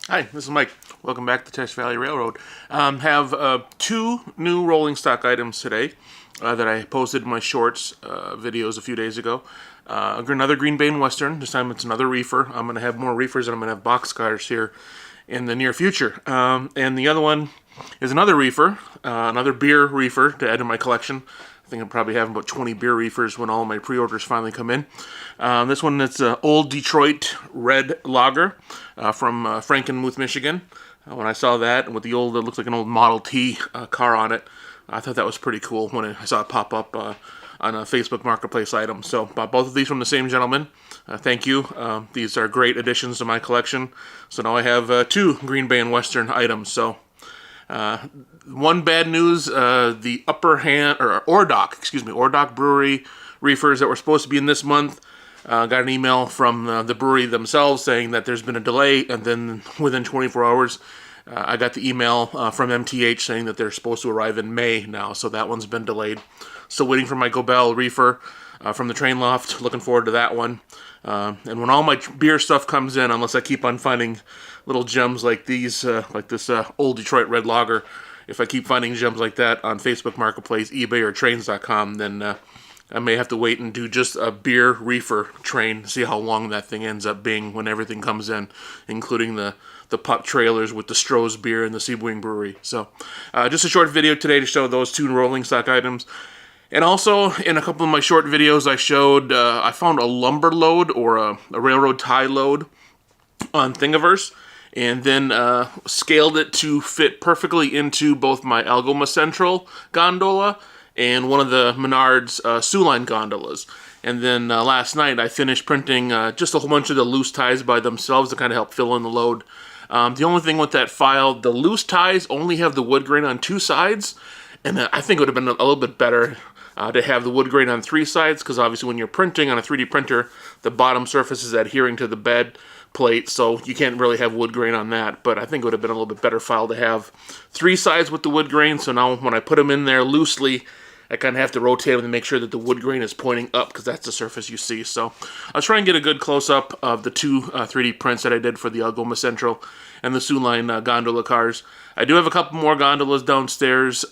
Hi, this is Mike. Welcome back to Tesch Valley Railroad. Have two new rolling stock items today that I posted in my shorts videos a few days ago. Another Green Bay Western. This time it's another reefer. I'm going to have more reefers and I'm going to have box cars here in the near future. And the other one is another reefer, another beer reefer to add to my collection. I think I'm probably having about 20 beer reefers when all my pre-orders finally come in. This one is old Detroit Red Lager from Frankenmuth, Michigan. When I saw that, with the old, it looks like an old Model T car on it, I thought that was pretty cool when I saw it pop up on a Facebook Marketplace item. So bought both of these from the same gentleman. Thank you. These are great additions to my collection. So now I have two Green Bay and Western items. So one bad news, the Ordock Brewery reefers that were supposed to be in this month, got an email from the brewery themselves saying that there's been a delay, and then within 24 hours, I got the email from MTH saying that they're supposed to arrive in May now, so that one's been delayed. Still waiting for my Gobel reefer from the train loft, looking forward to that one. And when all my beer stuff comes in, unless I keep on finding little gems like these, like this old Detroit Red Lager, if I keep finding gems like that on Facebook Marketplace, eBay, or trains.com, then I may have to wait and do just a beer reefer train, see how long that thing ends up being when everything comes in, including the pup trailers with the Stroh's beer and the Seaboing Brewery. So just a short video today to show those two rolling stock items. And also, in a couple of my short videos, I showed, I found a lumber load or a railroad tie load on Thingiverse, and then scaled it to fit perfectly into both my Algoma Central gondola and one of the Menards Soo-Line gondolas. And then last night, I finished printing just a whole bunch of the loose ties by themselves to kind of help fill in the load. The only thing with that file, the loose ties only have the wood grain on two sides, and I think it would have been a little bit better to have the wood grain on three sides, because obviously when you're printing on a 3D printer, the bottom surface is adhering to the bed plate, so you can't really have wood grain on that. But I think it would have been a little bit better file to have three sides with the wood grain, so now when I put them in there loosely, I kind of have to rotate them to make sure that the wood grain is pointing up, because that's the surface you see. So I'll try and get a good close-up of the two 3D prints that I did for the Algoma Central and the Soo-Line gondola cars. I do have a couple more gondolas downstairs.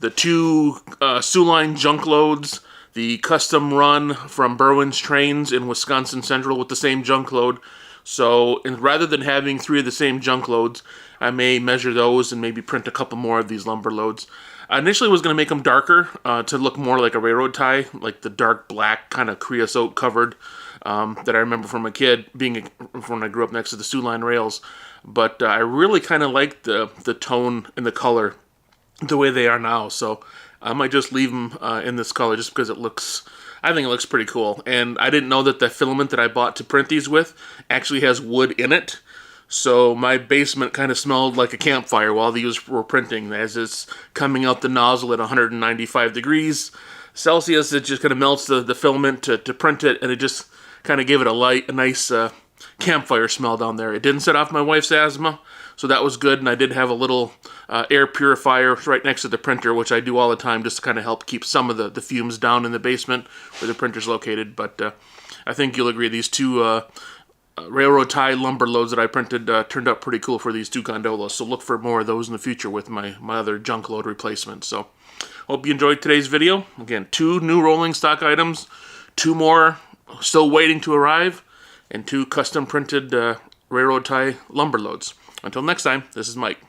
The two Soo-Line junk loads, the custom run from Berwyn's Trains in Wisconsin Central with the same junk load. So rather than having three of the same junk loads, I may measure those and maybe print a couple more of these lumber loads. I initially was going to make them darker to look more like a railroad tie, like the dark black kind of creosote covered that I remember from a kid, being when I grew up next to the Soo-Line rails. But I really kind of like the tone and the color the way they are now, so I might just leave them in this color just because I think it looks pretty cool. And I didn't know that the filament that I bought to print these with actually has wood in it, so my basement kind of smelled like a campfire while these were printing, as it's coming out the nozzle at 195 degrees Celsius. It just kind of melts the filament to print it, and it just kind of gave it a nice campfire smell down there. It didn't set off my wife's asthma, so that was good, and I did have a little air purifier right next to the printer, which I do all the time just to kind of help keep some of the fumes down in the basement where the printer's located. But I think you'll agree these two railroad tie lumber loads that I printed turned out pretty cool for these two gondolas, so look for more of those in the future with my other junk load replacements. So hope you enjoyed today's video. Again, two new rolling stock items, two more still waiting to arrive, and two custom printed railroad tie lumber loads. Until next time, this is Mike.